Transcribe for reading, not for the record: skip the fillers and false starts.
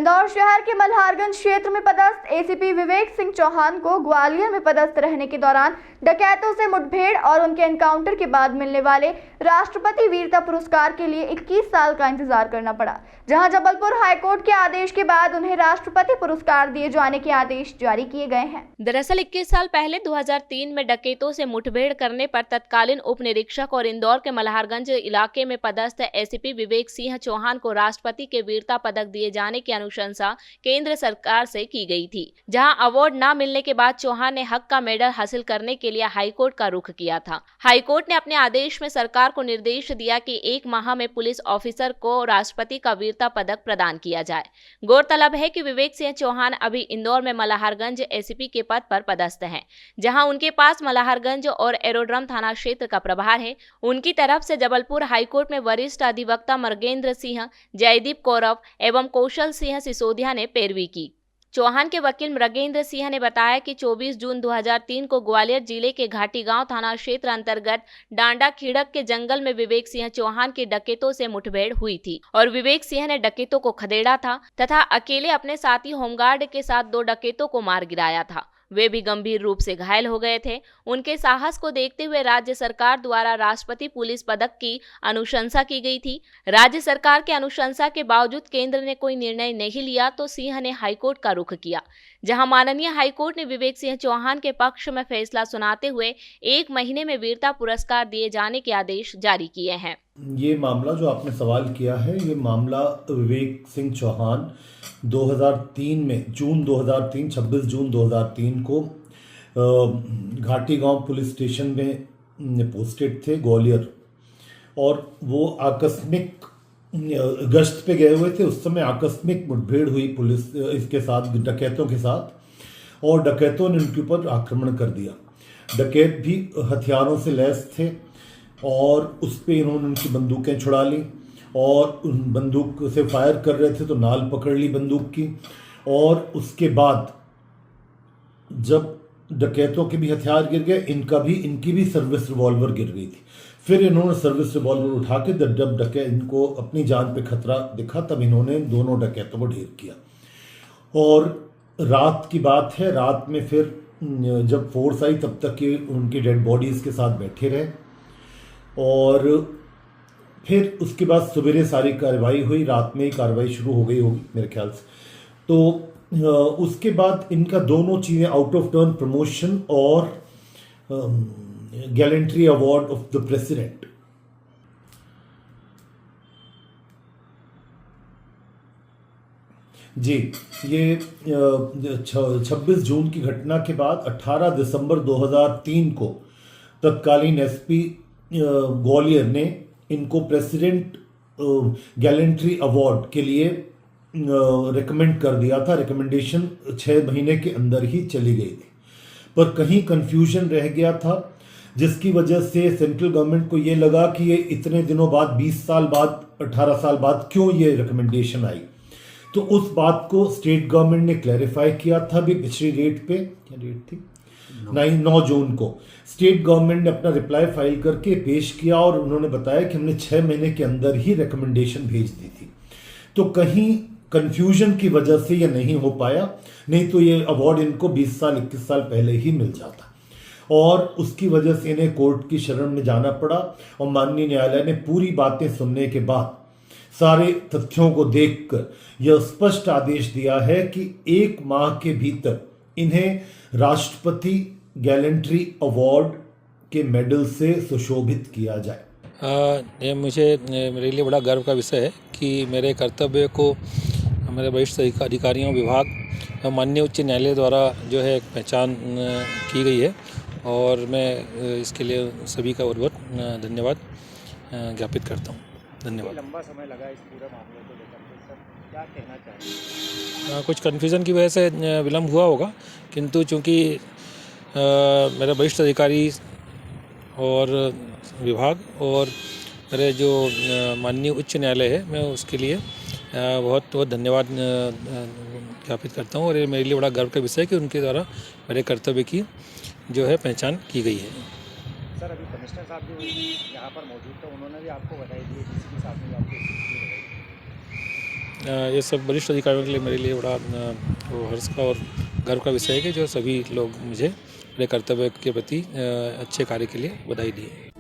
इंदौर शहर के मल्हारगंज क्षेत्र में पदस्थ एसीपी विवेक सिंह चौहान को ग्वालियर में पदस्थ रहने के दौरान डकैतों से मुठभेड़ और उनके एनकाउंटर के बाद मिलने वाले राष्ट्रपति वीरता पुरस्कार के लिए 21 साल का इंतजार करना पड़ा, जहां जबलपुर हाईकोर्ट के आदेश के बाद उन्हें राष्ट्रपति पुरस्कार दिए जाने के आदेश जारी किए गए हैं। दरअसल 21 साल पहले 2003 में डकैतों से मुठभेड़ करने पर तत्कालीन उप निरीक्षक और इंदौर के मल्हारगंज इलाके में पदस्थ एसीपी विवेक सिंह चौहान को राष्ट्रपति के वीरता पदक दिए जाने की अनुशंसा केंद्र सरकार से की गई थी, जहां अवार्ड न मिलने के बाद चौहान ने हक का मेडल हासिल करने के लिए हाईकोर्ट का रुख किया था। हाईकोर्ट ने अपने आदेश में सरकार को निर्देश दिया कि 1 माह में पुलिस ऑफिसर को राष्ट्रपति का वीरता पदक प्रदान किया जाए। गौरतलब है कि विवेक सिंह चौहान अभी इंदौर में मल्हारगंज एसीपी के पद पर पदस्थ हैं, जहां उनके पास मल्हारगंज और एरोड्रम थाना क्षेत्र का प्रभार है। उनकी तरफ से जबलपुर हाईकोर्ट में वरिष्ठ अधिवक्ता मर्गेंद्र सिंह, जयदीप कौरव एवं कौशल सिंह सिसोदिया ने पैरवी की। चौहान के वकील मृगेंद्र सिंह ने बताया कि 24 जून 2003 को ग्वालियर जिले के घाटी गांव थाना क्षेत्र अंतर्गत डांडा खिड़क के जंगल में विवेक सिंह चौहान की डकैतों से मुठभेड़ हुई थी और विवेक सिंह ने डकैतों को खदेड़ा था तथा अकेले अपने साथी होमगार्ड के साथ 2 डकैतों को मार गिराया था। वे भी गंभीर रूप से घायल हो गए थे। उनके साहस को देखते हुए राज्य सरकार द्वारा राष्ट्रपति पुलिस पदक की अनुशंसा की गई थी। राज्य सरकार के अनुशंसा के बावजूद केंद्र ने कोई निर्णय नहीं लिया तो सिंह ने हाईकोर्ट का रुख किया, जहां माननीय हाईकोर्ट ने विवेक सिंह चौहान के पक्ष में फैसला सुनाते हुए 1 महीने में वीरता पुरस्कार दिए जाने के आदेश जारी किए हैं। ये मामला जो आपने सवाल किया है, ये मामला विवेक सिंह चौहान 2003 में 26 जून 2003 को घाटी गांव पुलिस स्टेशन में पोस्टेड थे ग्वालियर, और वो आकस्मिक गश्त पे गए हुए थे। उस समय आकस्मिक मुठभेड़ हुई पुलिस इसके साथ, डकैतों के साथ, और डकैतों ने उनके ऊपर आक्रमण कर दिया। डकैत भी हथियारों से लैस थे और उस पर इन्होंने उनकी बंदूकें छुड़ा ली और उन बंदूक से फायर कर रहे थे तो नाल पकड़ ली बंदूक की। और उसके बाद जब डकैतों के भी हथियार गिर गए, इनकी भी सर्विस रिवॉल्वर गिर गई थी। फिर इन्होंने सर्विस रिवॉल्वर उठा के जब डकैत इनको अपनी जान पे खतरा दिखा तब इन्होंने दोनों डकैतों को ढेर किया। और रात की बात है, रात में फिर जब फोर्स आई तब तक ये उनकी डेड बॉडीज़ के साथ बैठे रहे और फिर उसके बाद सवेरे सारी कार्रवाई हुई। रात में ही कार्रवाई शुरू हो गई होगी मेरे ख्याल से। तो उसके बाद इनका दोनों चीज़ें, आउट ऑफ टर्न प्रमोशन और gallantry award of the president, जी ये 26 जून की घटना के बाद 18 दिसंबर 2003 को तत्कालीन एसपी ग्वालियर ने इनको प्रेसिडेंट गैलेंट्री अवार्ड के लिए रिकमेंड कर दिया था। रिकमेंडेशन 6 महीने के अंदर ही चली गई थी, पर कहीं कंफ्यूजन रह गया था, जिसकी वजह से सेंट्रल गवर्नमेंट को ये लगा कि ये इतने दिनों बाद, 20 साल बाद, 18 साल बाद क्यों ये रिकमेंडेशन आई। तो उस बात को स्टेट गवर्नमेंट ने क्लैरिफाई किया था भी पिछली डेट पे, क्या डेट थी, 9 जून को स्टेट गवर्नमेंट ने अपना रिप्लाई फाइल करके पेश किया और उन्होंने बताया कि हमने 6 महीने के अंदर ही रिकमेंडेशन भेज दी थी। तो कहीं कंफ्यूजन की वजह से ये नहीं हो पाया, नहीं तो ये अवार्ड इनको 20 साल 21 साल पहले ही मिल जाता। और उसकी वजह से इन्हें कोर्ट की शरण में जाना पड़ा और माननीय न्यायालय ने पूरी बातें सुनने के बाद, सारे तथ्यों को देखकर यह स्पष्ट आदेश दिया है कि 1 माह के भीतर इन्हें राष्ट्रपति गैलेंट्री अवार्ड के मेडल से सुशोभित किया जाए। ये मेरे लिए बड़ा गर्व का विषय है कि मेरे कर्तव्य को मेरे वरिष्ठ अधिकारियों, विभाग, माननीय उच्च न्यायालय द्वारा जो है पहचान की गई है और मैं इसके लिए सभी का बहुत धन्यवाद ज्ञापित करता हूँ। धन्यवाद। लंबा समय लगा इस पूरे मामले को लेकर के, सर क्या कहना चाहिए? कुछ कन्फ्यूज़न की वजह से विलम्ब हुआ होगा, किंतु चूँकि मेरे वरिष्ठ अधिकारी और विभाग और मेरे जो माननीय उच्च न्यायालय है, मैं उसके लिए बहुत बहुत धन्यवाद ज्ञापित करता हूँ। और ये मेरे लिए बड़ा गर्व का विषय है कि उनके द्वारा मेरे कर्तव्य की जो है पहचान की गई है। सर अभी कमिश्नर साहब भी यहाँ पर मौजूद थे, उन्होंने भी आपको बधाई दी, किसी के साथ में आपको ये सब वरिष्ठ अधिकारियों के लिए मेरे लिए बड़ा वो हर्ष का और गर्व का विषय है कि जो सभी लोग मुझे मेरे कर्तव्य के प्रति अच्छे कार्य के लिए बधाई दिए।